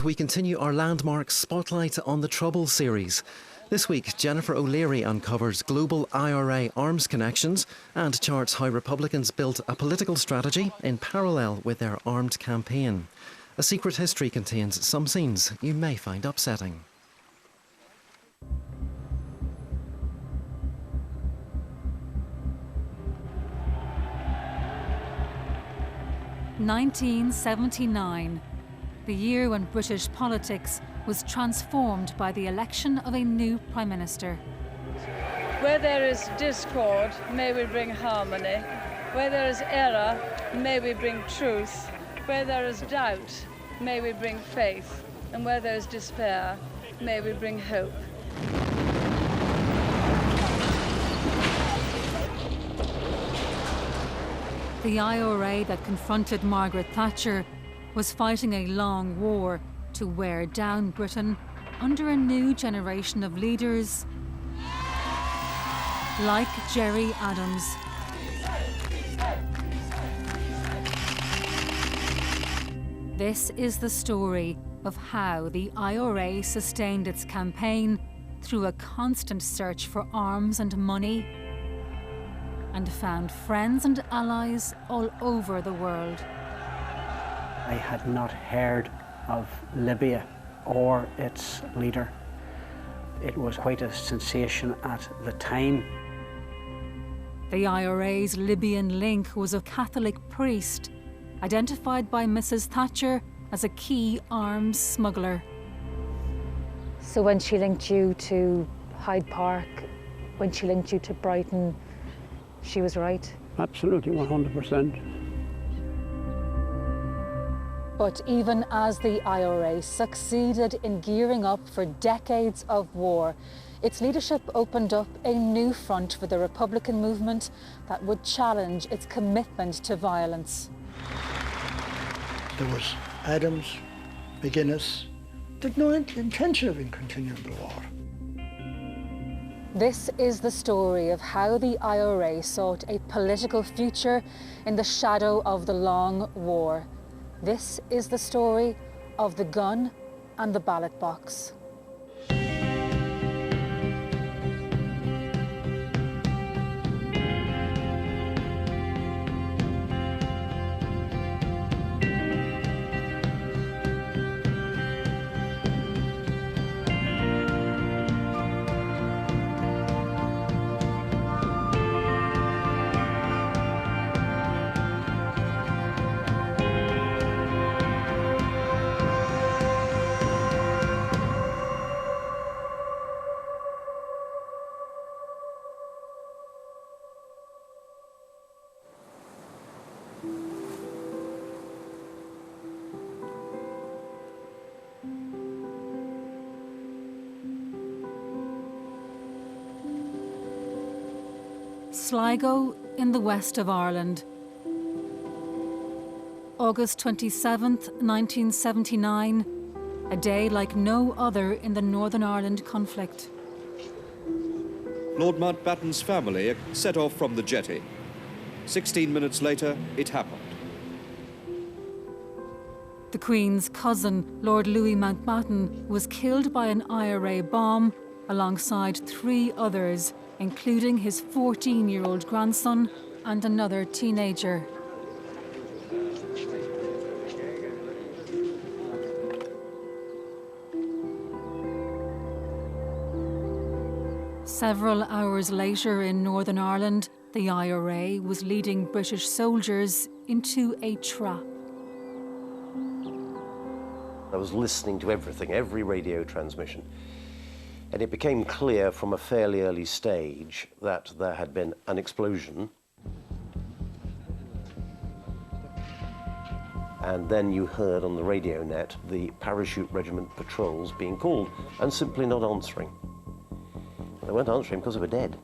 We continue our landmark Spotlight on the Troubles series. This week, Jennifer O'Leary uncovers global IRA arms connections and charts how Republicans built a political strategy in parallel with their armed campaign. A Secret History contains some scenes you may find upsetting. (1979), the year when British politics was transformed by the election of a new Prime Minister. Where there is discord, may we bring harmony. Where there is error, may we bring truth. Where there is doubt, may we bring faith. And where there is despair, may we bring hope. The IRA that confronted Margaret Thatcher was fighting a long war to wear down Britain under a new generation of leaders like Gerry Adams. This is the story of how the IRA sustained its campaign through a constant search for arms and money, and found friends and allies all over the world. I had not heard of Libya or its leader. It was quite a sensation at the time. The IRA's Libyan link was a Catholic priest, identified by Mrs. Thatcher as a key arms smuggler. So when she linked you to Hyde Park, when she linked you to Brighton, she was right? Absolutely, 100%. But even as the IRA succeeded in gearing up for decades of war, its leadership opened up a new front for the Republican movement that would challenge its commitment to violence. There was Adams, McGuinness, did no intention of continuing the war. This is the story of how the IRA sought a political future in the shadow of the long war. This is the story of the gun and the ballot box. Sligo in the west of Ireland. August 27th, 1979, a day like no other in the Northern Ireland conflict. Lord Mountbatten's family set off from the jetty. 16 minutes later, it happened. The Queen's cousin, Lord Louis Mountbatten, was killed by an IRA bomb alongside 3 others, including his 14-year-old grandson and another teenager. Several hours later in Northern Ireland, the IRA was leading British soldiers into a trap. I was listening to everything, every radio transmission. And it became clear from a fairly early stage that there had been an explosion. And then you heard on the radio net the parachute regiment patrols being called and simply not answering. They weren't answering because they were dead.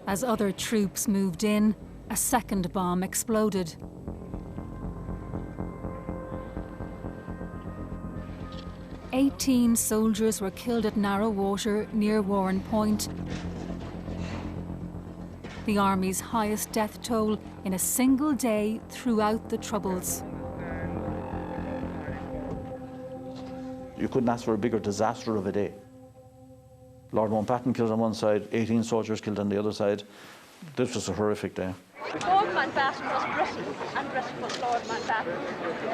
As other troops moved in, a second bomb exploded. "18 soldiers were killed at Narrowwater near Warren Point. The Army's highest death toll in a single day throughout the Troubles. You couldn't ask for a bigger disaster of a day. Lord Mountbatten killed on one side, 18 soldiers killed on the other side. This was a horrific day. Lord Mountbatten was Britain, and Britain was Lord Mountbatten.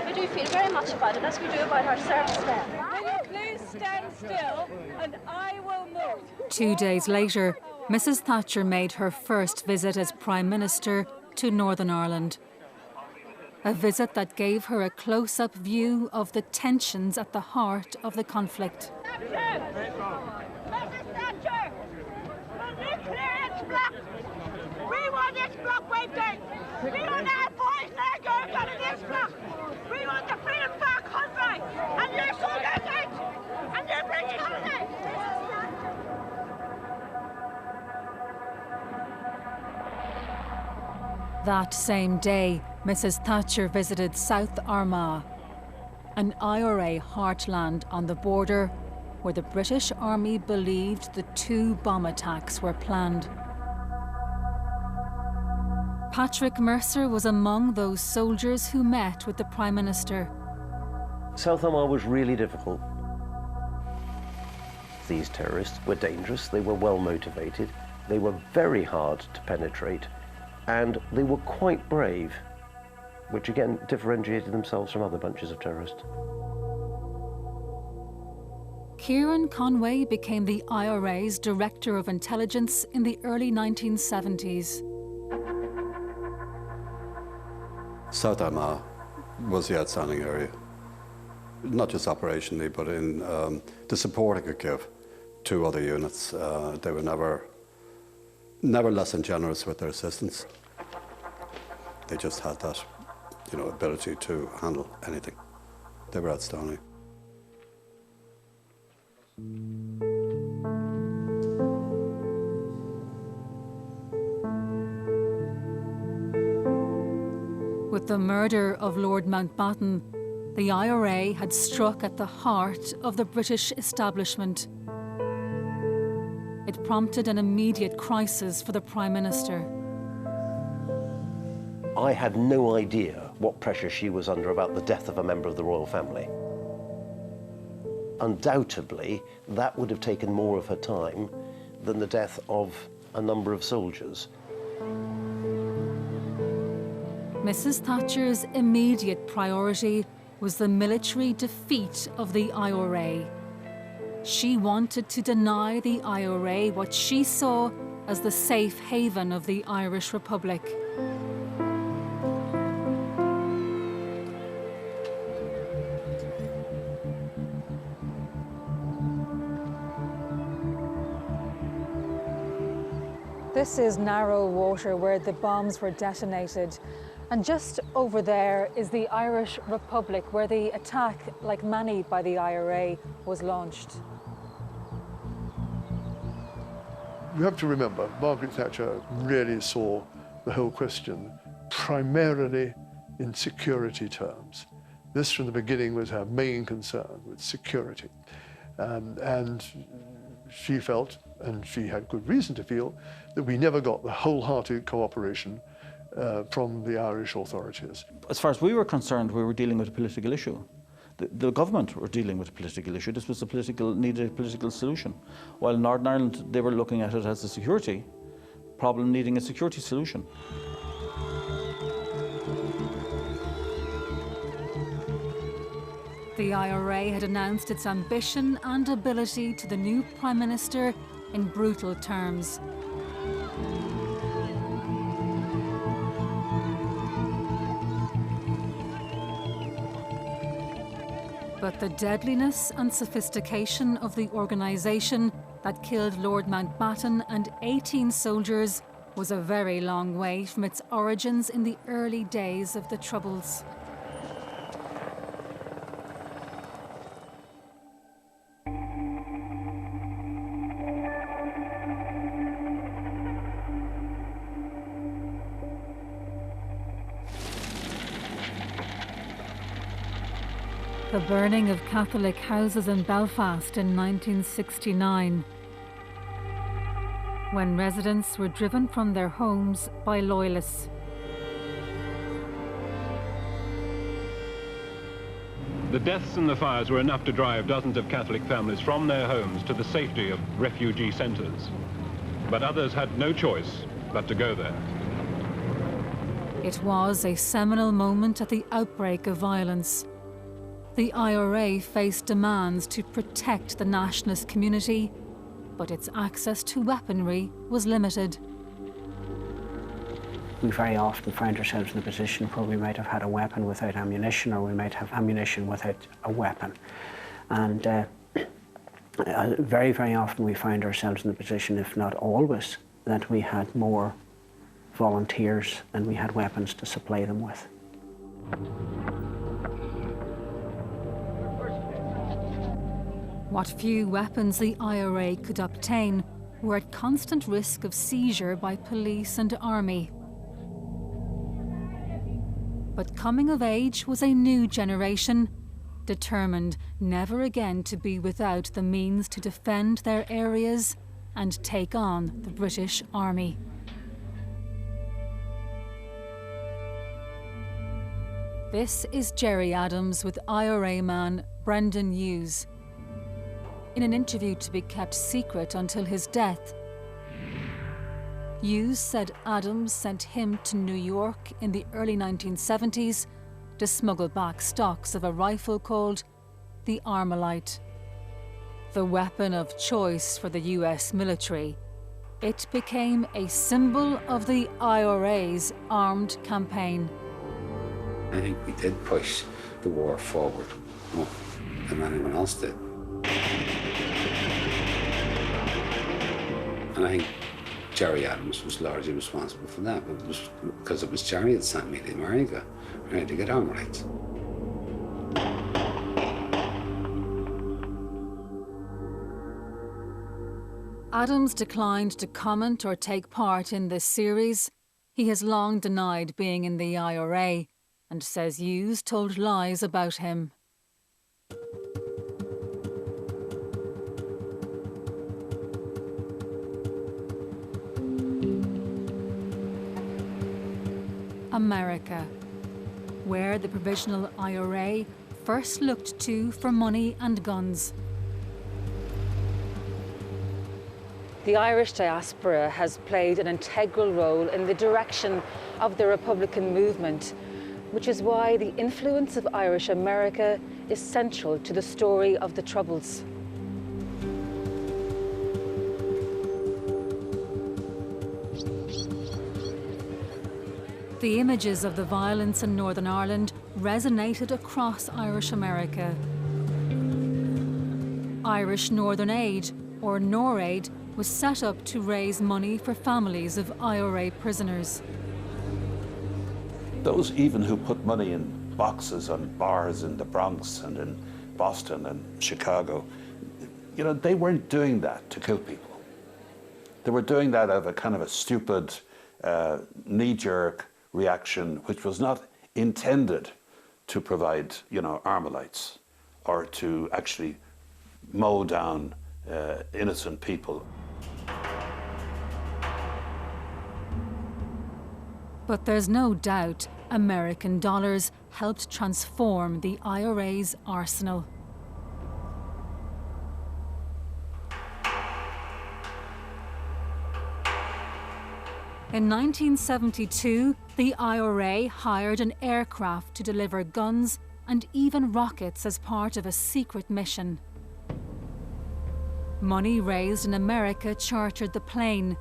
We do feel very much about it, as we do about our service then. Will you please stand still, and I will move. 2 days later, Mrs. Thatcher made her first visit as Prime Minister to Northern Ireland. A visit that gave her a close-up view of the tensions at the heart of the conflict. Mrs. Thatcher, the nuclear block. We want this block wiped out. We don't have boys and girls out of this block. We want the freedom for our country. And your soldiers out. And your British holiday. That same day, Mrs. Thatcher visited South Armagh, an IRA heartland on the border where the British Army believed the 2 bomb attacks were planned. Patrick Mercer was among those soldiers who met with the Prime Minister. South Armagh was really difficult. These terrorists were dangerous, they were well motivated, they were very hard to penetrate, and they were quite brave, which again differentiated themselves from other bunches of terrorists. Kieran Conway became the IRA's Director of Intelligence in the early 1970s. South Armagh was the outstanding area, not just operationally, but in the support it could give to other units. They were never less than generous with their assistance. They just had that, ability to handle anything. They were outstanding. With the murder of Lord Mountbatten, the IRA had struck at the heart of the British establishment. It prompted an immediate crisis for the Prime Minister. I had no idea what pressure she was under about the death of a member of the royal family. Undoubtedly, that would have taken more of her time than the death of a number of soldiers. Mrs. Thatcher's immediate priority was the military defeat of the IRA. She wanted to deny the IRA what she saw as the safe haven of the Irish Republic. This is narrow water where the bombs were detonated. And just over there is the Irish Republic, where the attack, like many by the IRA, was launched. You have to remember, Margaret Thatcher really saw the whole question primarily in security terms. This, from the beginning, was her main concern, with security. And she felt, and she had good reason to feel, that we never got the wholehearted cooperation from the Irish authorities. As far as we were concerned, we were dealing with a political issue. The government were dealing with a political issue. This was needed a political solution. While in Northern Ireland, they were looking at it as a security problem needing a security solution. The IRA had announced its ambition and ability to the new Prime Minister in brutal terms. But the deadliness and sophistication of the organisation that killed Lord Mountbatten and 18 soldiers was a very long way from its origins in the early days of the Troubles. The burning of Catholic houses in Belfast in 1969, when residents were driven from their homes by loyalists. The deaths and the fires were enough to drive dozens of Catholic families from their homes to the safety of refugee centres. But others had no choice but to go there. It was a seminal moment at the outbreak of violence. The IRA faced demands to protect the nationalist community, but its access to weaponry was limited. We very often find ourselves in a position where we might have had a weapon without ammunition, or we might have ammunition without a weapon. And very, very often we find ourselves in the position, if not always, that we had more volunteers than we had weapons to supply them with. What few weapons the IRA could obtain were at constant risk of seizure by police and army. But coming of age was a new generation, determined never again to be without the means to defend their areas and take on the British Army. This is Gerry Adams with IRA man Brendan Hughes. In an interview to be kept secret until his death, Hughes said Adams sent him to New York in the early 1970s to smuggle back stocks of a rifle called the Armalite. The weapon of choice for the US military, it became a symbol of the IRA's armed campaign. I think we did push the war forward more than anyone else did. And I think Gerry Adams was largely responsible for that, but it was because it was Gerry that sent me to America ready to get Armalites. Adams declined to comment or take part in this series. He has long denied being in the IRA and says Hughes told lies about him. America, where the Provisional IRA first looked to for money and guns. The Irish diaspora has played an integral role in the direction of the Republican movement, which is why the influence of Irish America is central to the story of the Troubles. The images of the violence in Northern Ireland resonated across Irish America. Irish Northern Aid, or NORAID, was set up to raise money for families of IRA prisoners. Those even who put money in boxes on bars in the Bronx and in Boston and Chicago, you know, they weren't doing that to kill people. They were doing that out of a kind of a stupid, knee-jerk reaction, which was not intended to provide, you know, Armalites or to actually mow down innocent people. But there's no doubt American dollars helped transform the IRA's arsenal. In 1972, the IRA hired an aircraft to deliver guns and even rockets as part of a secret mission. Money raised in America chartered the plane,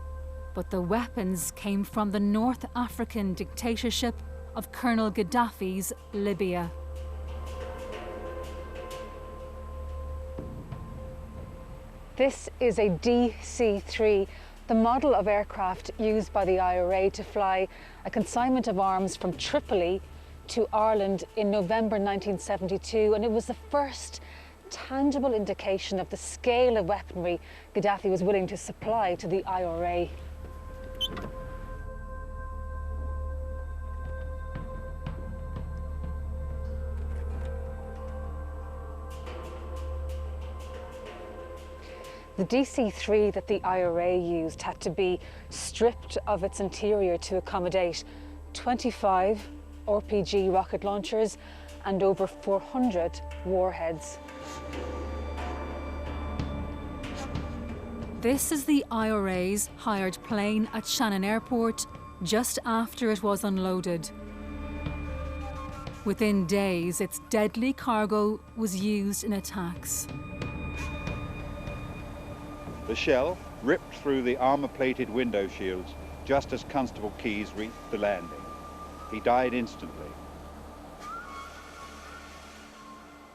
but the weapons came from the North African dictatorship of Colonel Gaddafi's Libya. This is a DC-3, the model of aircraft used by the IRA to fly a consignment of arms from Tripoli to Ireland in November 1972, and it was the first tangible indication of the scale of weaponry Gaddafi was willing to supply to the IRA. The DC-3 that the IRA used had to be stripped of its interior to accommodate 25 RPG rocket launchers and over 400 warheads. This is the IRA's hired plane at Shannon Airport just after it was unloaded. Within days, its deadly cargo was used in attacks. The shell ripped through the armour-plated window shields just as Constable Keyes reached the landing. He died instantly.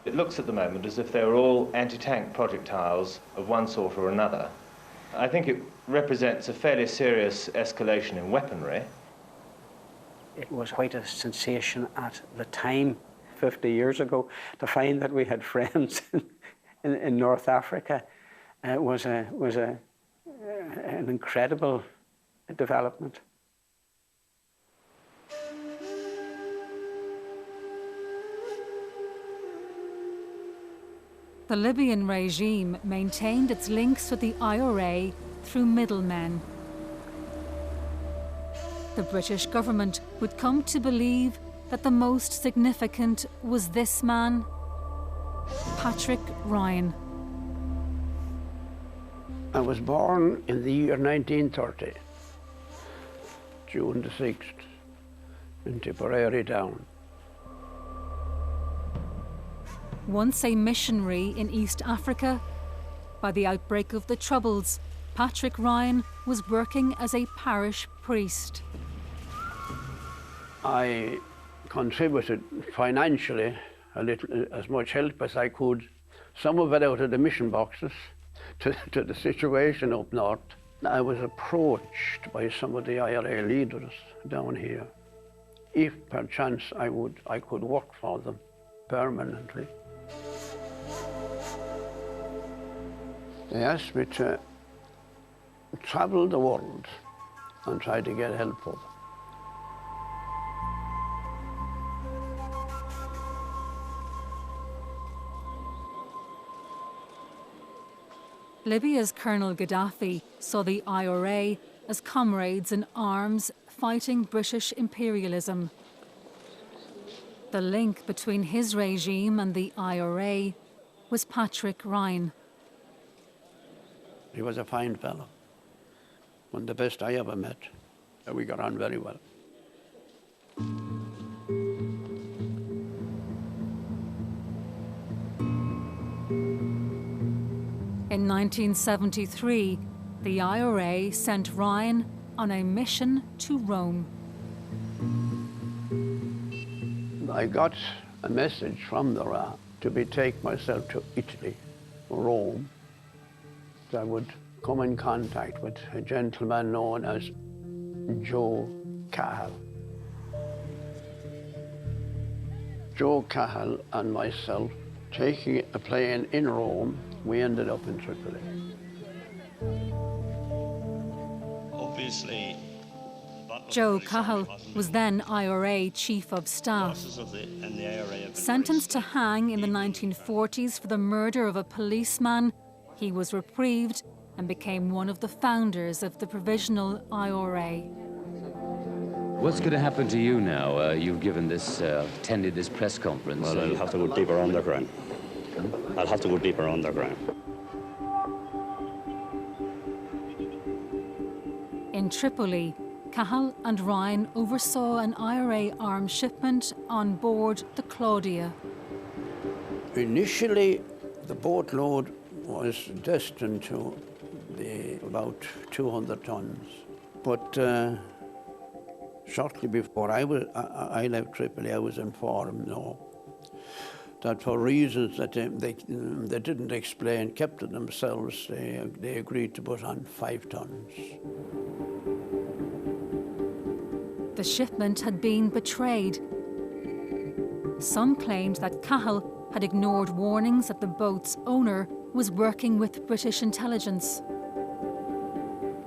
It looks at the moment as if they were all anti-tank projectiles of one sort or another. I think it represents a fairly serious escalation in weaponry. It was quite a sensation at the time, 50 years ago, to find that we had friends in North Africa. Was an incredible development. The Libyan regime maintained its links with the IRA through middlemen. The British government would come to believe that the most significant was this man, Patrick Ryan. I was born in the year 1930, June the 6th, in Tipperary Down. Once a missionary in East Africa, by the outbreak of the Troubles, Patrick Ryan was working as a parish priest. I contributed financially a little, as much help as I could, some of it out of the mission boxes, to the situation up north. I was approached by some of the IRA leaders down here, if perchance I could work for them permanently. They asked me to travel the world and try to get help for them. Libya's Colonel Gaddafi saw the IRA as comrades in arms fighting British imperialism. The link between his regime and the IRA was Patrick Ryan. He was a fine fellow, one of the best I ever met. We got on very well. In 1973, the IRA sent Ryan on a mission to Rome. I got a message from the RA to take myself to Italy, Rome. I would come in contact with a gentleman known as Joe Cahill. Joe Cahill and myself, taking a plane in Rome, we ended up in Tripoli. Obviously, Joe Cahill was then IRA Chief of Staff. Sentenced to hang in the 1940s for the murder of a policeman, he was reprieved and became one of the founders of the Provisional IRA. What's going to happen to you now? You've given this, attended this press conference. Well, I'll have to go deeper underground. I'll have to go deeper underground. In Tripoli, Cahill and Ryan oversaw an IRA arms shipment on board the Claudia. Initially, the boatload was destined to be about 200 tons. But shortly before I left Tripoli, I was informed that for reasons that they didn't explain, kept to themselves, they agreed to put on 5 tons. The shipment had been betrayed. Some claimed that Cahill had ignored warnings that the boat's owner was working with British intelligence.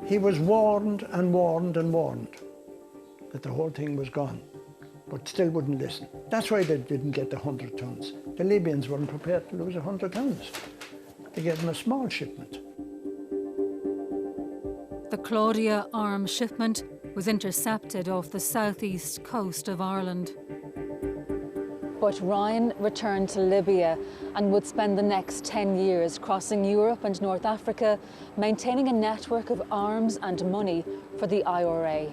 He was warned and warned and warned that the whole thing was gone, but still wouldn't listen. That's why they didn't get the 100 tons. The Libyans weren't prepared to lose 100 tons. They gave them a small shipment. The Claudia arms shipment was intercepted off the southeast coast of Ireland. But Ryan returned to Libya and would spend the next 10 years crossing Europe and North Africa, maintaining a network of arms and money for the IRA.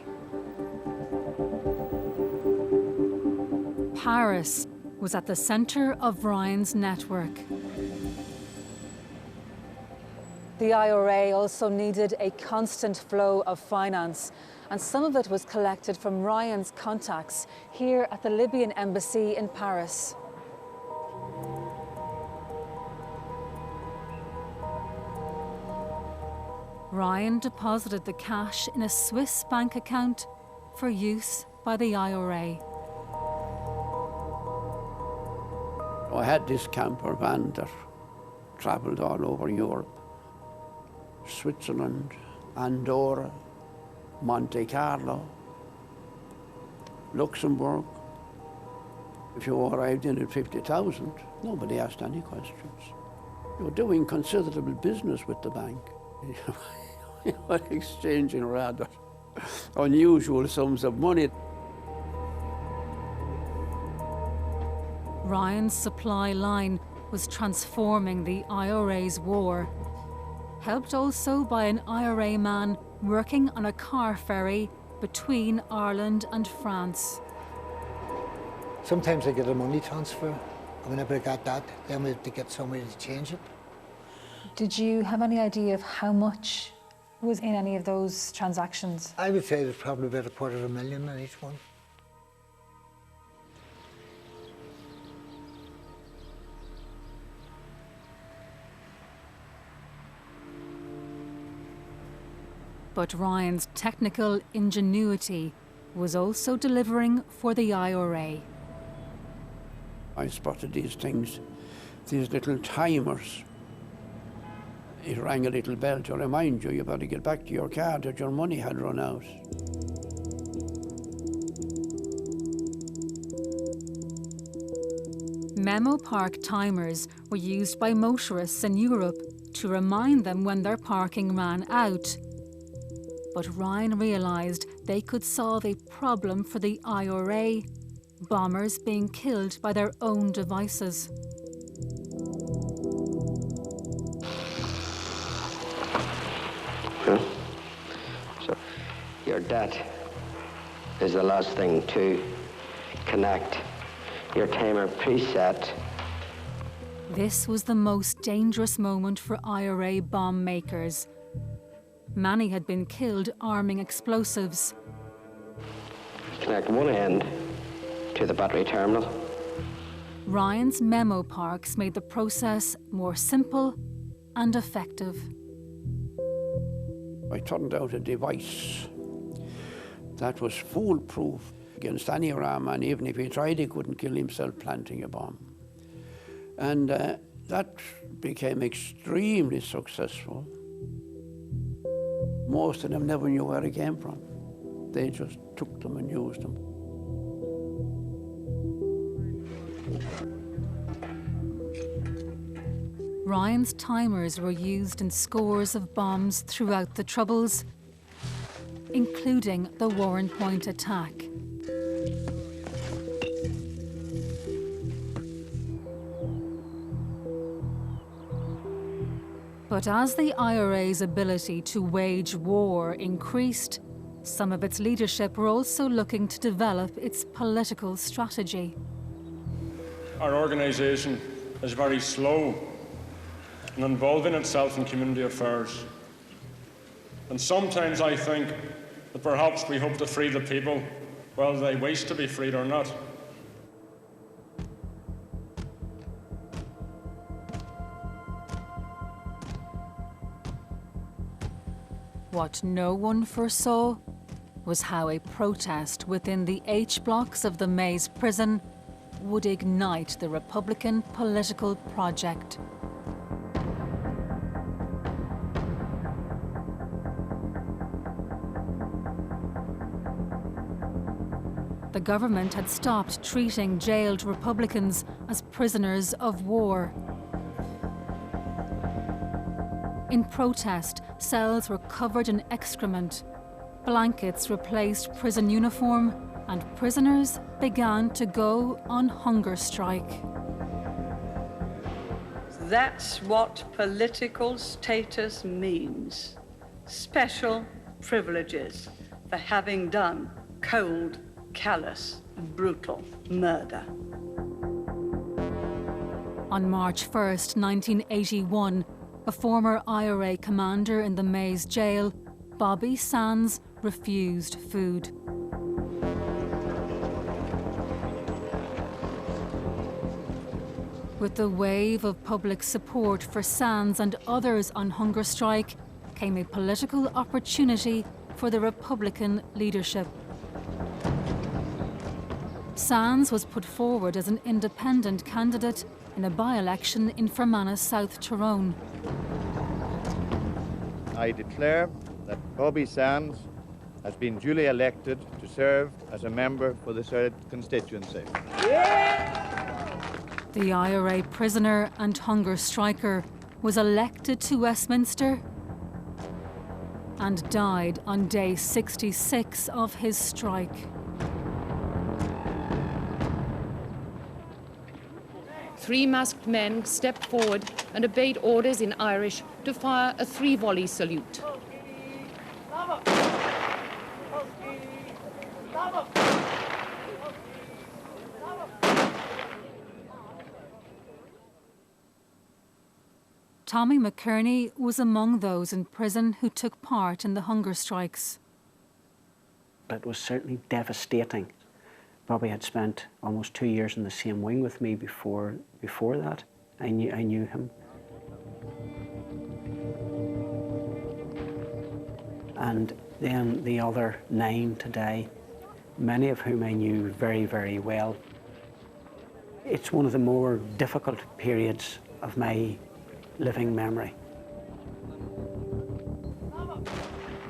Paris was at the centre of Ryan's network. The IRA also needed a constant flow of finance, and some of it was collected from Ryan's contacts here at the Libyan embassy in Paris. Ryan deposited the cash in a Swiss bank account for use by the IRA. I had this camper van that travelled all over Europe. Switzerland, Andorra, Monte Carlo, Luxembourg. If you arrived in at 50,000, nobody asked any questions. You're doing considerable business with the bank. You're exchanging rather unusual sums of money. Ryan's supply line was transforming the IRA's war, helped also by an IRA man working on a car ferry between Ireland and France. Sometimes I get a money transfer, and whenever I got that, then we have to get somebody to change it. Did you have any idea of how much was in any of those transactions? I would say there's probably about $250,000 in each one. But Ryan's technical ingenuity was also delivering for the IRA. I spotted these things, these little timers. It rang a little bell to remind you, you better get back to your car, that your money had run out. Memo Park timers were used by motorists in Europe to remind them when their parking ran out. But Ryan realised they could solve a problem for the IRA, bombers being killed by their own devices. So your debt is the last thing to connect. Your timer preset. This was the most dangerous moment for IRA bomb makers. Many had been killed arming explosives. Connect one end to the battery terminal. Ryan's memo parks made the process more simple and effective. I turned out a device that was foolproof against any Iran man. Even if he tried, he couldn't kill himself planting a bomb. And that became extremely successful. Most of them never knew where it came from. They just took them and used them. Ryan's timers were used in scores of bombs throughout the Troubles, including the Warren Point attack. But as the IRA's ability to wage war increased, some of its leadership were also looking to develop its political strategy. Our organisation is very slow in involving itself in community affairs. And sometimes I think that perhaps we hope to free the people, whether they wish to be freed or not. What no one foresaw was how a protest within the H blocks of the Maze prison would ignite the Republican political project. The government had stopped treating jailed Republicans as prisoners of war. In protest, cells were covered in excrement. Blankets replaced prison uniform, and prisoners began to go on hunger strike. That's what political status means. Special privileges for having done cold, callous, brutal murder. On March 1st, 1981, a former IRA commander in the Maze jail, Bobby Sands, refused food. With the wave of public support for Sands and others on hunger strike came a political opportunity for the Republican leadership. Sands was put forward as an independent candidate in a by-election in Fermanagh, South Tyrone. I declare that Bobby Sands has been duly elected to serve as a member for the third constituency. The IRA prisoner and hunger striker was elected to Westminster and died on day 66 of his strike. Three masked men stepped forward and obeyed orders in Irish to fire a three-volley salute. Tommy McKerney was among those in prison who took part in the hunger strikes. It was certainly devastating. Bobby had spent almost 2 years in the same wing with me before that. I knew him. And then the other 9 today, many of whom I knew very, very well. It's one of the more difficult periods of my living memory.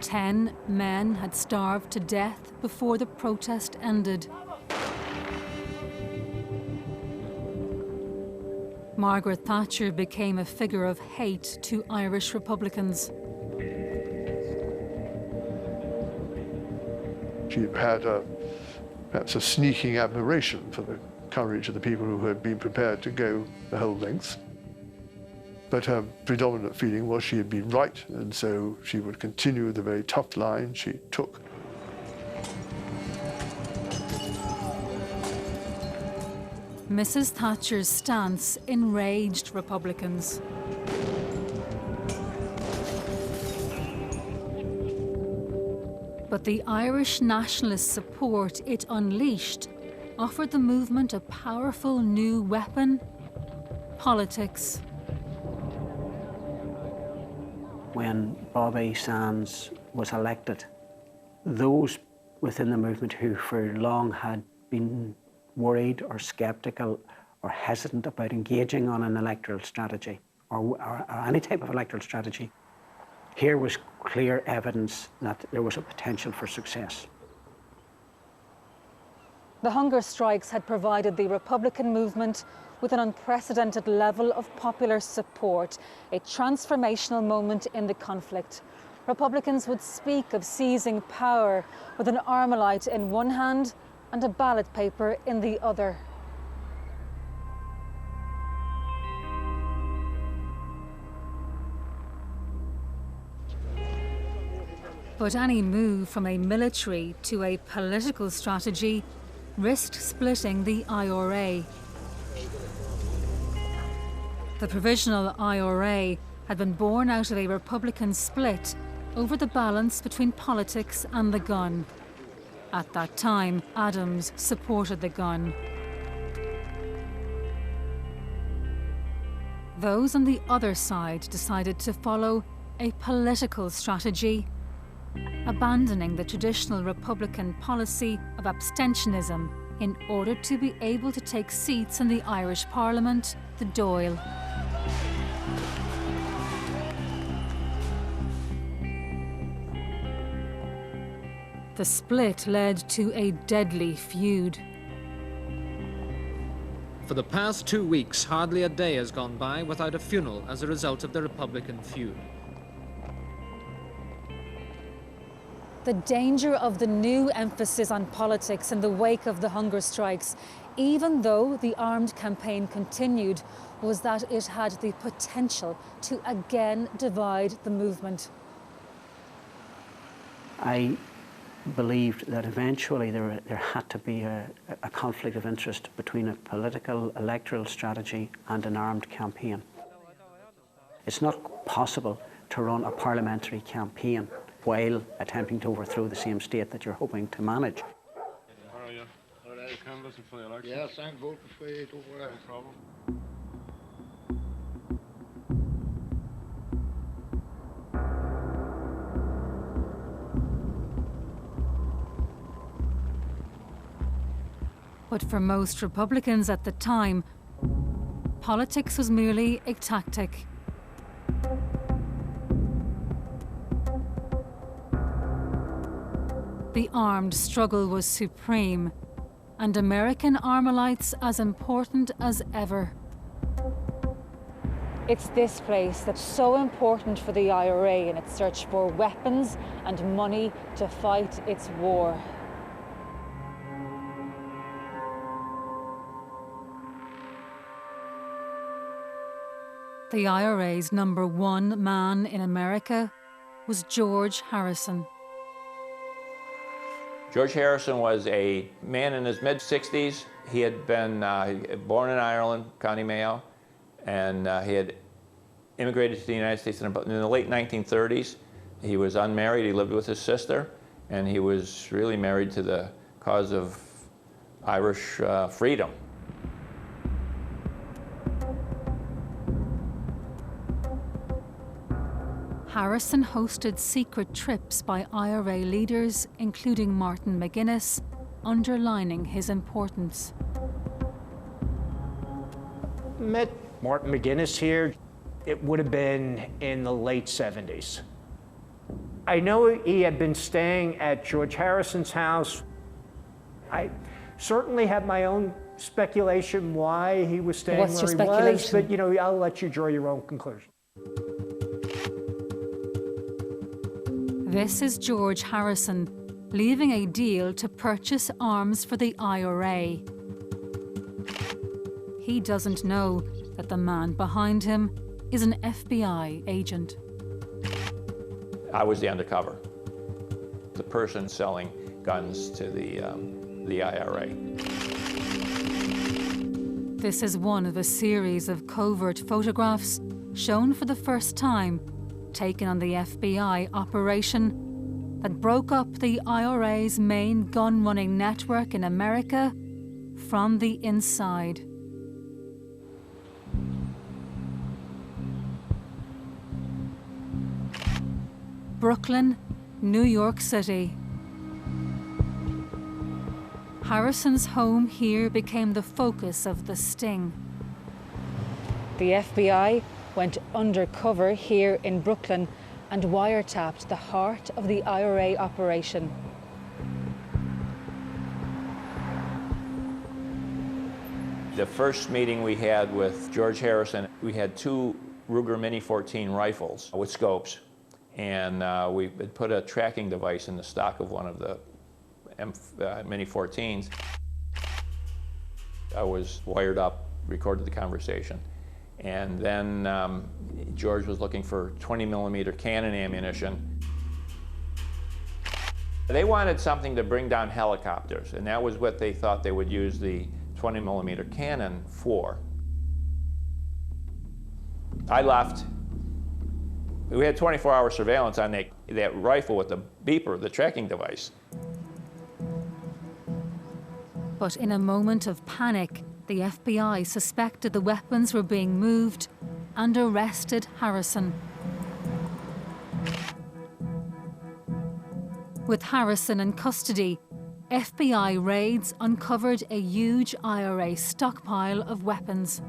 10 men had starved to death before the protest ended. Margaret Thatcher became a figure of hate to Irish Republicans. She had perhaps a sneaking admiration for the courage of the people who had been prepared to go the whole length. But her predominant feeling was she had been right, and so she would continue the very tough line she took. Mrs. Thatcher's stance enraged Republicans. But the Irish nationalist support it unleashed offered the movement a powerful new weapon: politics. When Bobby Sands was elected, those within the movement who for long had been worried or sceptical or hesitant about engaging on an electoral strategy or any type of electoral strategy, here was clear evidence that there was a potential for success. The hunger strikes had provided the Republican movement with an unprecedented level of popular support, a transformational moment in the conflict. Republicans would speak of seizing power with an Armalite in one hand and a ballot paper in the other. But any move from a military to a political strategy risked splitting the IRA. The Provisional IRA had been born out of a Republican split over the balance between politics and the gun. At that time, Adams supported the gun. Those on the other side decided to follow a political strategy, abandoning the traditional Republican policy of abstentionism in order to be able to take seats in the Irish Parliament, the Dáil. The split led to a deadly feud. For the past 2 weeks, hardly a day has gone by without a funeral as a result of the Republican feud. The danger of the new emphasis on politics in the wake of the hunger strikes, even though the armed campaign continued, was that it had the potential to again divide the movement. I believed that eventually there had to be a conflict of interest between a political electoral strategy and an armed campaign. It's not possible to run a parliamentary campaign while attempting to overthrow the same state that you're hoping to manage. How are you? All right, canvassing for the election? Yes, I'm voting for you, don't worry. No problem. But for most Republicans at the time, politics was merely a tactic. The armed struggle was supreme, and American Armalites as important as ever. It's this place that's so important for the IRA in its search for weapons and money to fight its war. The IRA's #1 man in America was George Harrison. George Harrison was a man in his mid-60s. He had been born in Ireland, County Mayo, and he had immigrated to the United States in the late 1930s. He was unmarried, he lived with his sister, and he was really married to the cause of Irish freedom. Harrison hosted secret trips by IRA leaders, including Martin McGuinness, underlining his importance. Met Martin McGuinness here. It would have been in the late 70s. I know he had been staying at George Harrison's house. I certainly have my own speculation why he was staying What's where your he was, speculation? but I'll let you draw your own conclusion. This is George Harrison, leaving a deal to purchase arms for the IRA. He doesn't know that the man behind him is an FBI agent. I was the undercover, the person selling guns to the IRA. This is one of a series of covert photographs shown for the first time, taken on the FBI operation that broke up the IRA's main gun-running network in America from the inside. Brooklyn, New York City. Harrison's home here became the focus of the sting. The FBI went undercover here in Brooklyn and wiretapped the heart of the IRA operation. The first meeting we had with George Harrison, we had 2 Ruger Mini 14 rifles with scopes, and we had put a tracking device in the stock of one of the Mini 14s. I was wired up, recorded the conversation, and then George was looking for 20mm cannon ammunition. They wanted something to bring down helicopters, and that was what they thought they would use the 20mm cannon for. I left. We had 24-hour surveillance on that rifle with the beeper, the tracking device. But in a moment of panic, the FBI suspected the weapons were being moved and arrested Harrison. With Harrison in custody, FBI raids uncovered a huge IRA stockpile of weapons.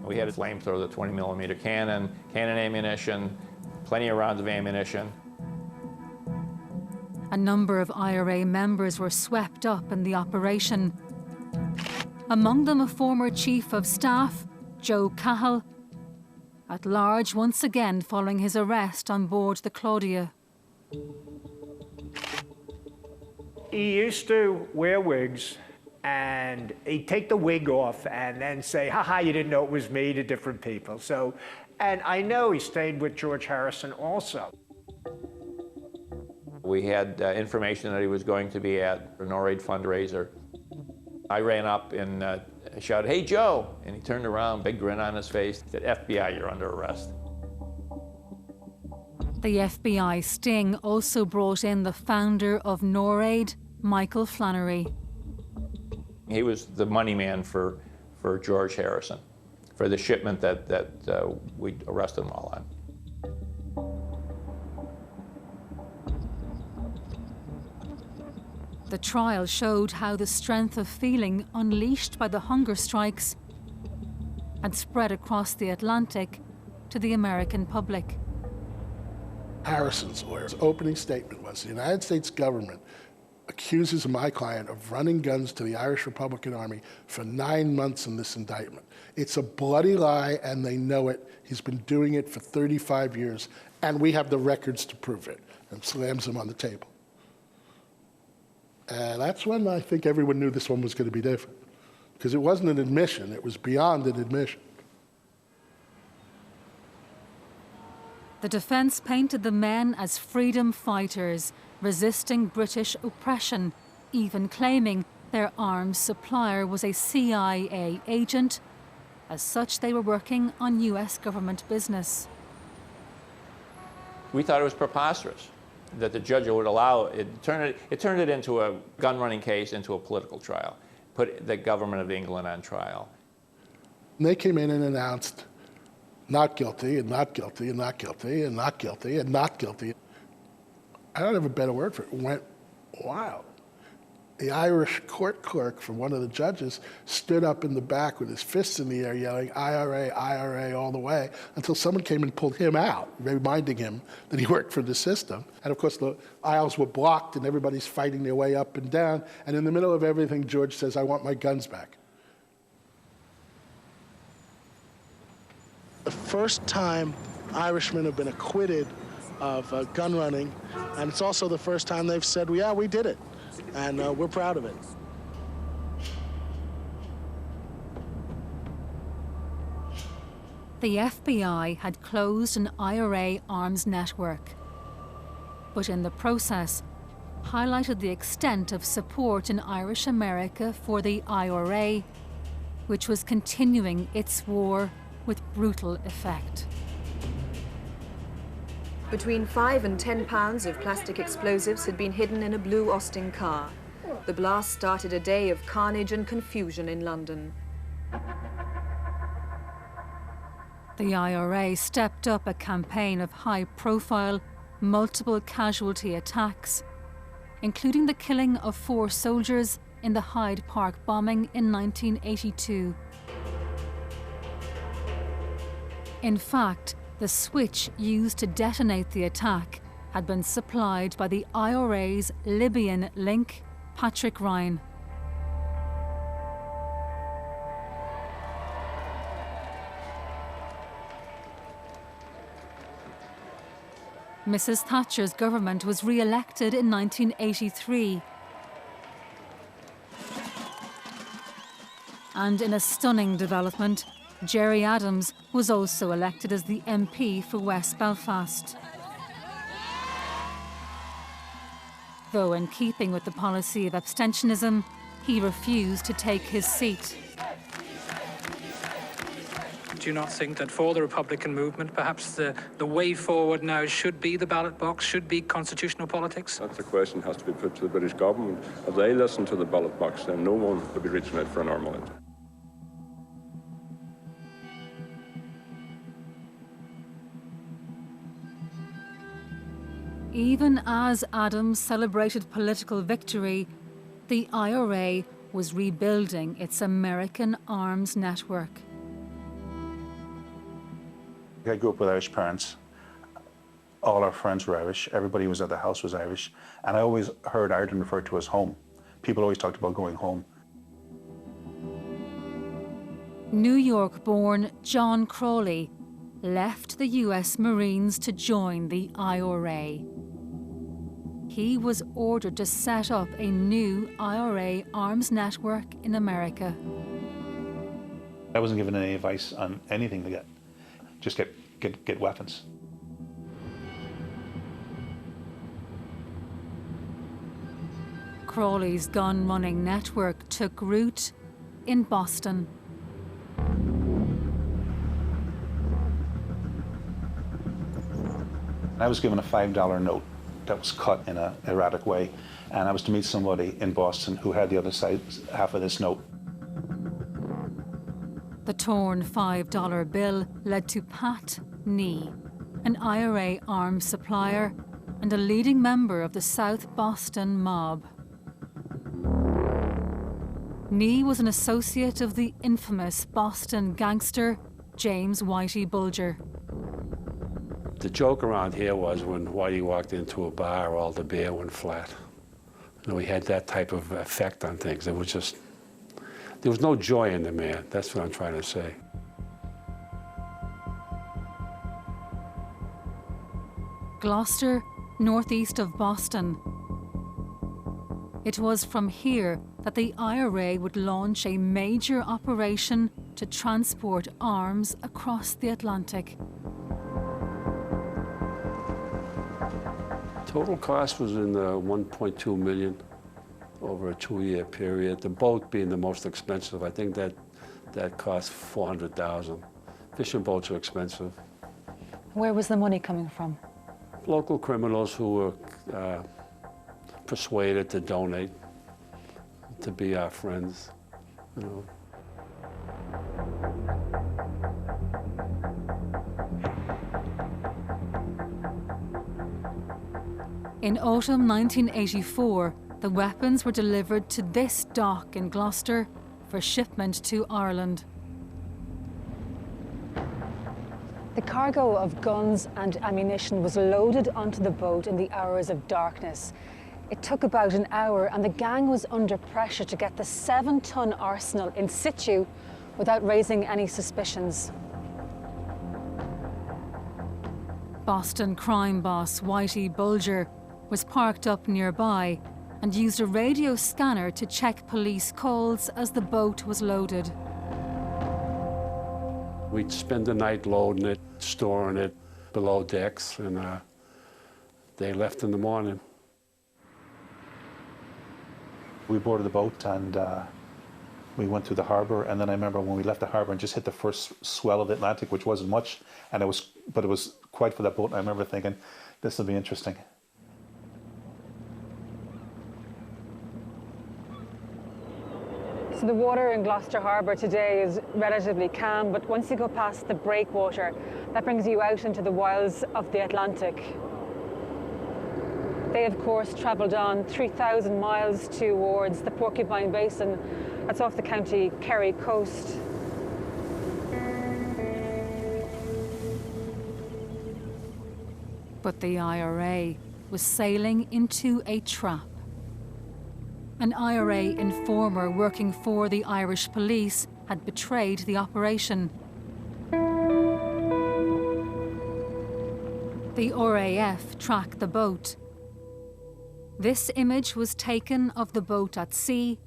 We had a flamethrower, the 20mm cannon ammunition, plenty of rounds of ammunition. A number of IRA members were swept up in the operation. Among them a former chief of staff, Joe Cahill, at large once again following his arrest on board the Claudia. He used to wear wigs, and he'd take the wig off and then say, "Ha-ha, you didn't know it was me," to different people. So, and I know he stayed with George Harrison also. We had information that he was going to be at a NORAID fundraiser. I ran up and shouted, "Hey, Joe!" And he turned around, big grin on his face, said, "FBI, you're under arrest." The FBI sting also brought in the founder of NORAID, Michael Flannery. He was the money man for George Harrison, for the shipment that we arrested them all on. The trial showed how the strength of feeling unleashed by the hunger strikes had spread across the Atlantic to the American public. Harrison's lawyer's opening statement was, the United States government accuses my client of running guns to the Irish Republican Army for 9 months in this indictment. It's a bloody lie, and they know it. He's been doing it for 35 years, and we have the records to prove it, and slams him on the table. And that's when I think everyone knew this one was going to be different, because it wasn't an admission, it was beyond an admission. The defense painted the men as freedom fighters, resisting British oppression, even claiming their arms supplier was a CIA agent. As such, they were working on US government business. We thought it was preposterous that the judge would allow it. It turned it into a gun running case, into a political trial, put the government of England on trial. And they came in and announced not guilty, and not guilty, and not guilty, and not guilty, and not guilty. I don't have a better word for it. It went wild. The Irish court clerk from one of the judges stood up in the back with his fists in the air yelling, "IRA, IRA," all the way, until someone came and pulled him out, reminding him that he worked for the system. And of course, the aisles were blocked and everybody's fighting their way up and down. And in the middle of everything, George says, "I want my guns back." The first time Irishmen have been acquitted of gun running, and it's also the first time they've said, "Well, yeah, we did it, and we're proud of it." The FBI had closed an IRA arms network, but in the process highlighted the extent of support in Irish America for the IRA, which was continuing its war with brutal effect. Between 5 and 10 pounds of plastic explosives had been hidden in a blue Austin car. The blast started a day of carnage and confusion in London. The IRA stepped up a campaign of high-profile, multiple casualty attacks, including the killing of 4 soldiers in the Hyde Park bombing in 1982. In fact, the switch used to detonate the attack had been supplied by the IRA's Libyan link, Patrick Ryan. Mrs. Thatcher's government was re-elected in 1983. And in a stunning development, Gerry Adams was also elected as the MP for West Belfast. Though in keeping with the policy of abstentionism, he refused to take his seat. Do you not think that for the Republican movement, perhaps the way forward now should be the ballot box, should be constitutional politics? That's a question that has to be put to the British government. If they listen to the ballot box, then no one would be reaching out for an arm length. Even as Adams celebrated political victory, the IRA was rebuilding its American arms network. I grew up with Irish parents. All our friends were Irish. Everybody who was at the house was Irish. And I always heard Ireland referred to as home. People always talked about going home. New York-born John Crawley left the US Marines to join the IRA. He was ordered to set up a new IRA arms network in America. I wasn't given any advice on anything to get. Just get weapons. Crawley's gun-running network took root in Boston. I was given a $5 note that was cut in an erratic way, and I was to meet somebody in Boston who had the other side, half of this note. The torn $5 bill led to Pat Nee, an IRA arms supplier and a leading member of the South Boston mob. Nee was an associate of the infamous Boston gangster James Whitey Bulger. The joke around here was when Whitey walked into a bar, all the beer went flat. You know, he had that type of effect on things. It was just, there was no joy in the man. That's what I'm trying to say. Gloucester, northeast of Boston. It was from here that the IRA would launch a major operation to transport arms across the Atlantic. Total cost was in the 1.2 million over a 2-year period. The boat being the most expensive, I think that cost 400,000. Fishing boats are expensive. Where was the money coming from? Local criminals who were persuaded to donate, to be our friends, you know. In autumn 1984, the weapons were delivered to this dock in Gloucester for shipment to Ireland. The cargo of guns and ammunition was loaded onto the boat in the hours of darkness. It took about an hour and the gang was under pressure to get the 7-ton arsenal in situ without raising any suspicions. Boston crime boss Whitey Bulger was parked up nearby and used a radio scanner to check police calls as the boat was loaded. We'd spend the night loading it, storing it below decks, and they left in the morning. We boarded the boat and we went through the harbour, and then I remember when we left the harbour and just hit the first swell of the Atlantic, which wasn't much, and it was quite for that boat, and I remember thinking, this will be interesting. So the water in Gloucester Harbour today is relatively calm, but once you go past the breakwater, that brings you out into the wilds of the Atlantic. They, of course, travelled on 3,000 miles towards the Porcupine Basin. That's off the County Kerry coast. But the IRA was sailing into a trap. An IRA informer working for the Irish police had betrayed the operation. The RAF tracked the boat. This image was taken of the boat at sea,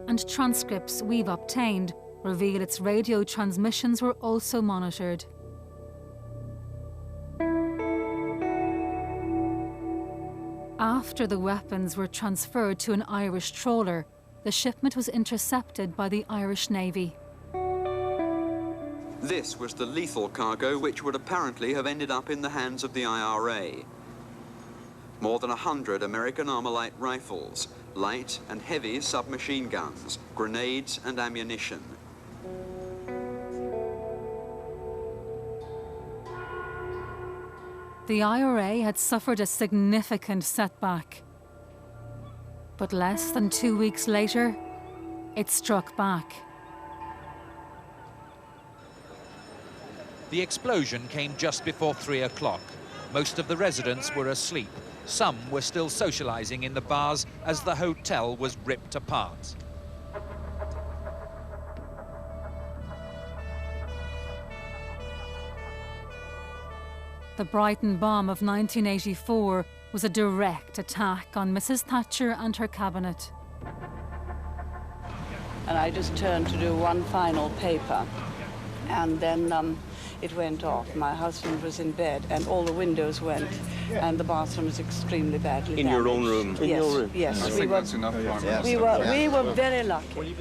and transcripts we've obtained reveal its radio transmissions were also monitored. After the weapons were transferred to an Irish trawler, the shipment was intercepted by the Irish Navy. This was the lethal cargo which would apparently have ended up in the hands of the IRA. More than 100 American Armalite rifles, light and heavy submachine guns, grenades and ammunition. The IRA had suffered a significant setback. But less than 2 weeks later, it struck back. The explosion came just before 3 o'clock. Most of the residents were asleep. Some were still socializing in the bars as the hotel was ripped apart. The Brighton bomb of 1984 was a direct attack on Mrs. Thatcher and her cabinet. And I just turned to do one final paper, and then it went off. My husband was in bed, and all the windows went, and the bathroom was extremely badly damaged. In your own room? Yes, In your room? yes. I think that's enough. We were very lucky.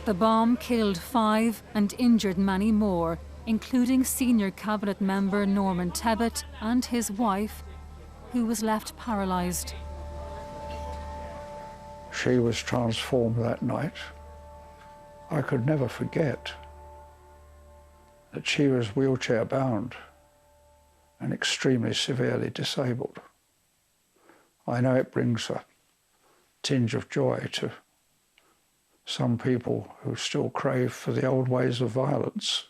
The bomb killed 5 and injured many more, including senior cabinet member Norman Tebbit and his wife, who was left paralysed. She was transformed that night. I could never forget that she was wheelchair bound and extremely severely disabled. I know it brings a tinge of joy to some people who still crave for the old ways of violence,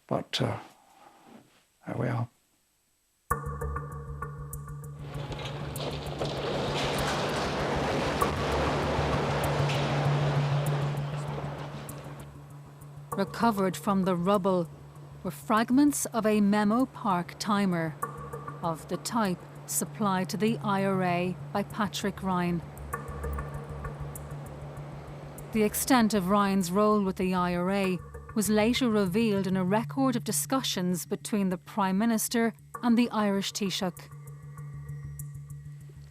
but there we are. Recovered from the rubble were fragments of a Memo Park timer of the type supplied to the IRA by Patrick Ryan. The extent of Ryan's role with the IRA was later revealed in a record of discussions between the Prime Minister and the Irish Taoiseach.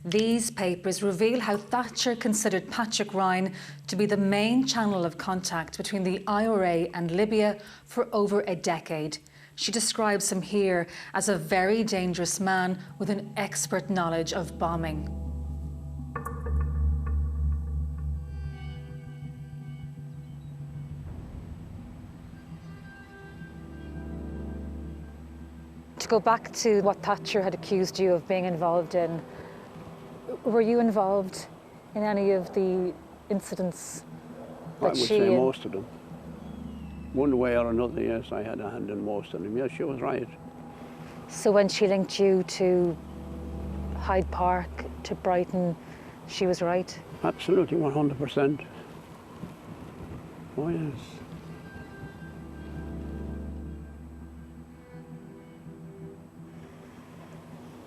These papers reveal how Thatcher considered Patrick Ryan to be the main channel of contact between the IRA and Libya for over a decade. She describes him here as a very dangerous man with an expert knowledge of bombing. To go back to what Thatcher had accused you of being involved in, were you involved in any of the incidents that I would say most of them. One way or another, yes, I had a hand in most of them. Yes, she was right. So when she linked you to Hyde Park, to Brighton, she was right? Absolutely, 100%. Oh, yes.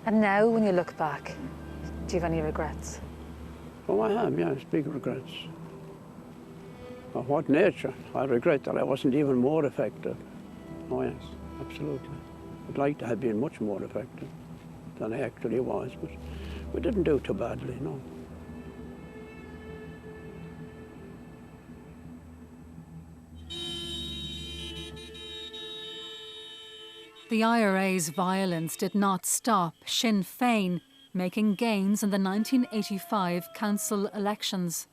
And now, when you look back, do you have any regrets? Oh, I have, yes, big regrets. Of what nature? I regret that I wasn't even more effective. Oh, yes, absolutely. I'd like to have been much more effective than I actually was, but we didn't do too badly, no. The IRA's violence did not stop Sinn Féin making gains in the 1985 council elections.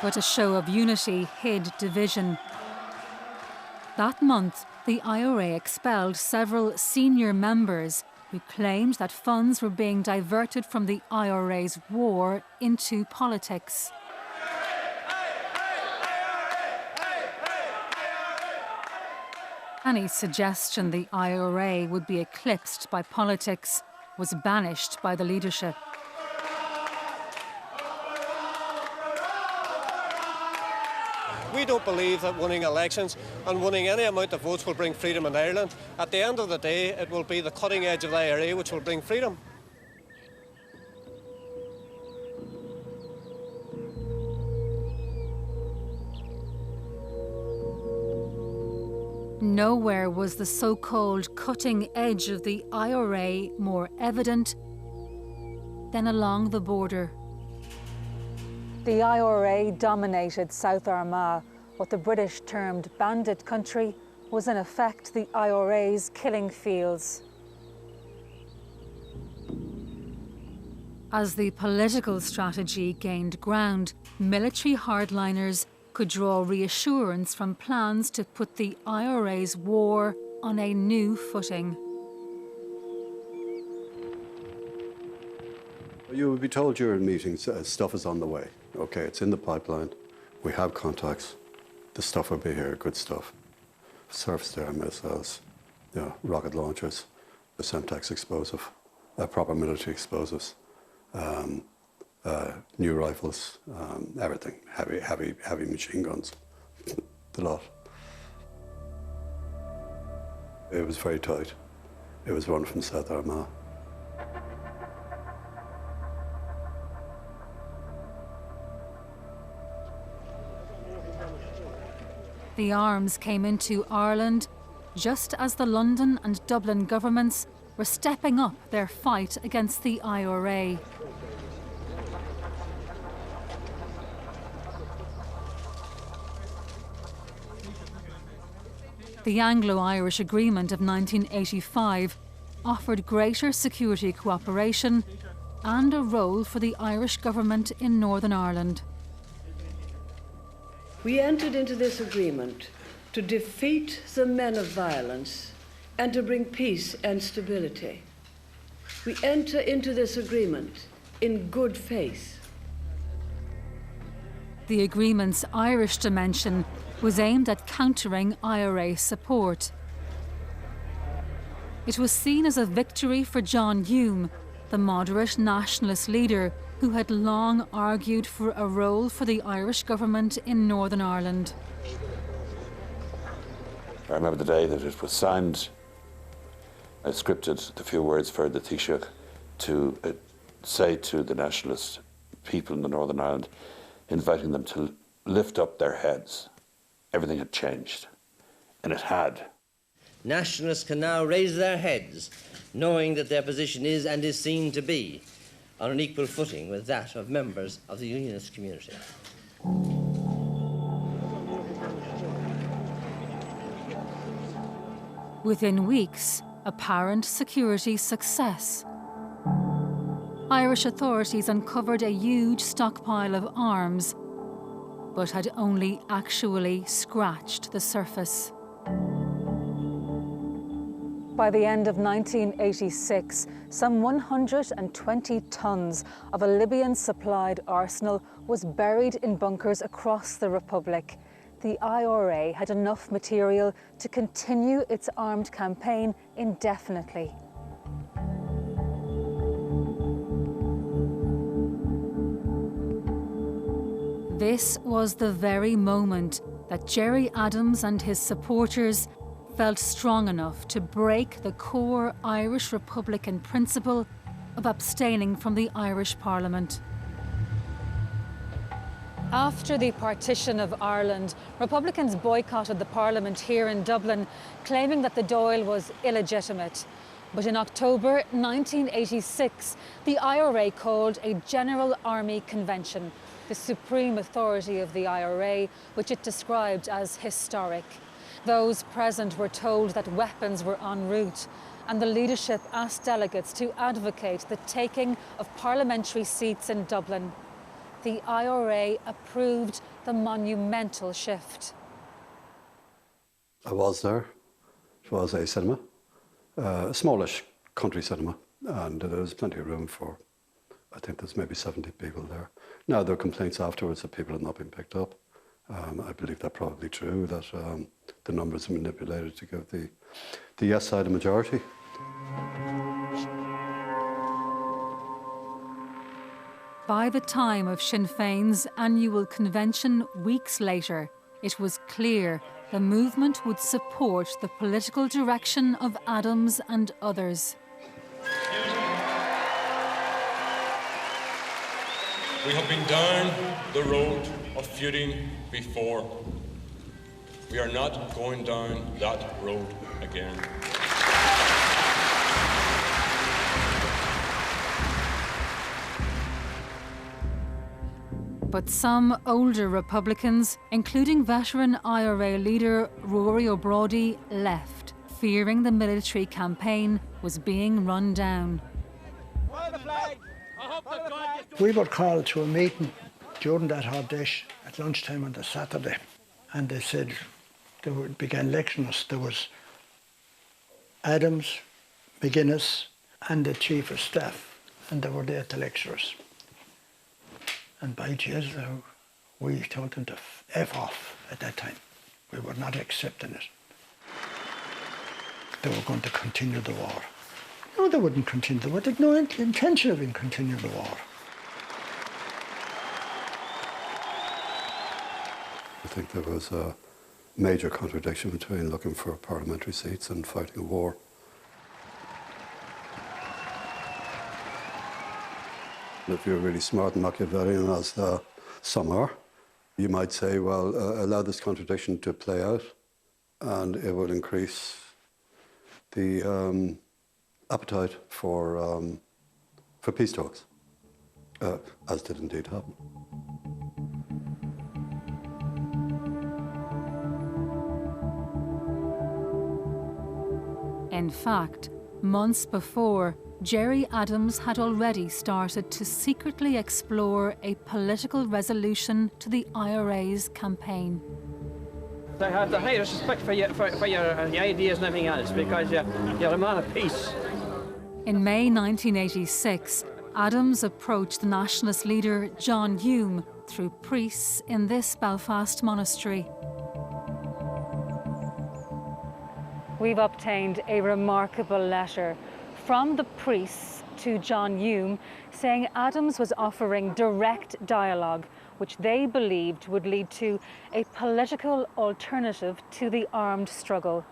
But a show of unity hid division. That month, the IRA expelled several senior members who claimed that funds were being diverted from the IRA's war into politics. Any suggestion the IRA would be eclipsed by politics was banished by the leadership. We don't believe that winning elections and winning any amount of votes will bring freedom in Ireland. At the end of the day, it will be the cutting edge of the IRA which will bring freedom. Nowhere was the so-called cutting edge of the IRA more evident than along the border. The IRA dominated South Armagh. What the British termed bandit country was in effect the IRA's killing fields. As the political strategy gained ground, military hardliners could draw reassurance from plans to put the IRA's war on a new footing. You would be told during meetings stuff is on the way. Okay, it's in the pipeline. We have contacts. The stuff will be here, good stuff. Surface-to-air missiles, rocket launchers, the Semtex explosive, proper military explosives, new rifles, everything, heavy machine guns, the lot. It was very tight. It was run from South Armagh. The arms came into Ireland just as the London and Dublin governments were stepping up their fight against the IRA. The Anglo-Irish Agreement of 1985 offered greater security cooperation and a role for the Irish government in Northern Ireland. We entered into this agreement to defeat the men of violence and to bring peace and stability. We enter into this agreement in good faith. The agreement's Irish dimension was aimed at countering IRA support. It was seen as a victory for John Hume, the moderate nationalist leader who had long argued for a role for the Irish government in Northern Ireland. I remember the day that it was signed. I scripted the few words for the Taoiseach to say to the nationalist people in the Northern Ireland, inviting them to lift up their heads. Everything had changed, and it had. Nationalists can now raise their heads, knowing that their position is and is seen to be on an equal footing with that of members of the Unionist community. Within weeks, apparent security success. Irish authorities uncovered a huge stockpile of arms, but had only actually scratched the surface. By the end of 1986, some 120 tons of a Libyan-supplied arsenal was buried in bunkers across the Republic. The IRA had enough material to continue its armed campaign indefinitely. This was the very moment that Gerry Adams and his supporters felt strong enough to break the core Irish Republican principle of abstaining from the Irish Parliament. After the partition of Ireland, Republicans boycotted the Parliament here in Dublin, claiming that the Dáil was illegitimate. But in October 1986, the IRA called a General Army Convention, the supreme authority of the IRA, which it described as historic. Those present were told that weapons were en route, and the leadership asked delegates to advocate the taking of parliamentary seats in Dublin. The IRA approved the monumental shift. I was there. It was a cinema, a smallish country cinema, and there was plenty of room for, I think there's maybe 70 people there. Now, there are complaints afterwards that people have not been picked up. I believe that's probably true, that the numbers are manipulated to give the yes side a majority. By the time of Sinn Féin's annual convention weeks later, it was clear the movement would support the political direction of Adams and others. We have been down the road of feuding before. We are not going down that road again. But some older Republicans, including veteran IRA leader Rory O'Brody, left, fearing the military campaign was being run down. We were called to a meeting during that Hardesh at lunchtime on the Saturday, and they said they began lecturing us. There was Adams, McGuinness, and the Chief of Staff, and they were there to lecture us. And by Jesus, we told them to F off at that time. We were not accepting it. They were going to continue the war. No, they wouldn't continue the war. They had no intention of continuing the war. I think there was a major contradiction between looking for parliamentary seats and fighting a war. If you're really smart and Machiavellian, as some are, you might say, well, allow this contradiction to play out and it will increase the appetite for peace talks, as did indeed happen. In fact, months before, Gerry Adams had already started to secretly explore a political resolution to the IRA's campaign. I have the highest respect for your ideas and everything else, because you're a man of peace. In May 1986, Adams approached the nationalist leader John Hume through priests in this Belfast monastery. We've obtained a remarkable letter from the priests to John Hume saying Adams was offering direct dialogue, which they believed would lead to a political alternative to the armed struggle.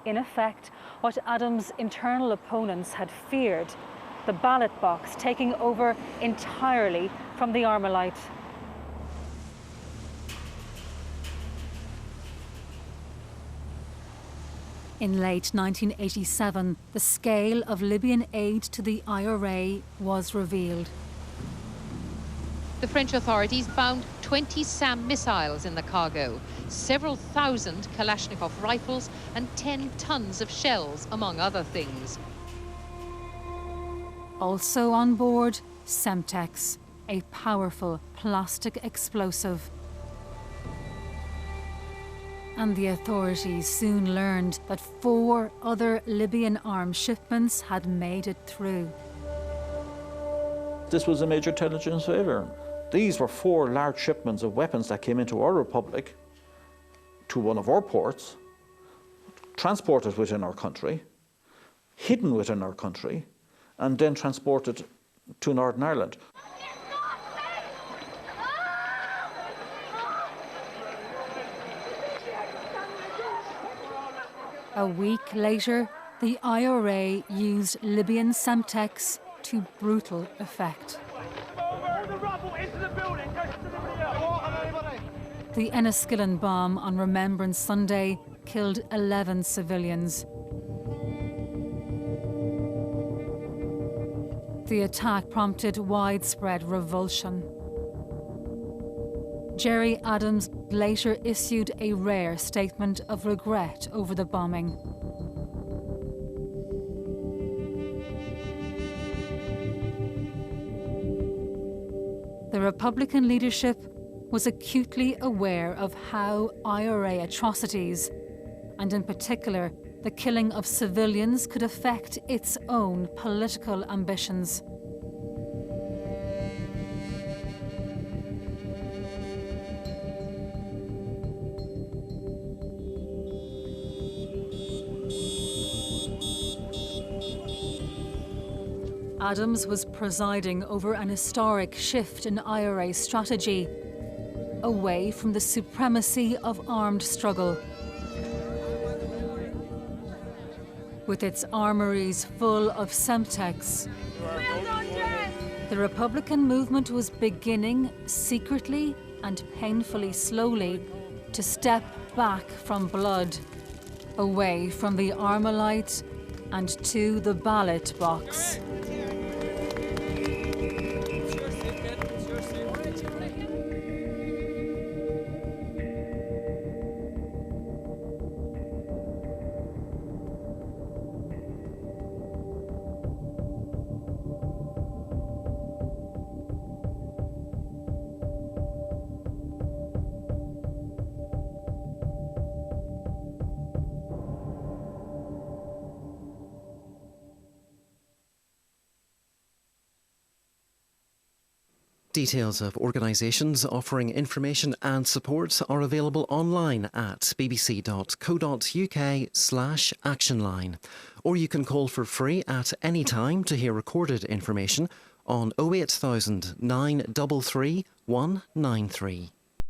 In effect, what Adams' internal opponents had feared, the ballot box taking over entirely from the Armalite. In late 1987, the scale of Libyan aid to the IRA was revealed. The French authorities found 20 SAM missiles in the cargo, several thousand Kalashnikov rifles and 10 tons of shells, among other things. Also on board, Semtex, a powerful plastic explosive. And the authorities soon learned that 4 other Libyan arms shipments had made it through. This was a major intelligence failure. These were 4 large shipments of weapons that came into our republic, to one of our ports, transported within our country, hidden within our country, and then transported to Northern Ireland. A week later, the IRA used Libyan Semtex to brutal effect. The Enniskillen bomb on Remembrance Sunday killed 11 civilians. The attack prompted widespread revulsion. Gerry Adams later issued a rare statement of regret over the bombing. The Republican leadership was acutely aware of how IRA atrocities, and in particular the killing of civilians, could affect its own political ambitions. Adams was presiding over an historic shift in IRA strategy, away from the supremacy of armed struggle. With its armories full of Semtex, the Republican movement was beginning, secretly and painfully slowly, to step back from blood, away from the Armalite and to the ballot box. Details of organisations offering information and support are available online at bbc.co.uk/actionline. Or you can call for free at any time to hear recorded information on 08000 933 193.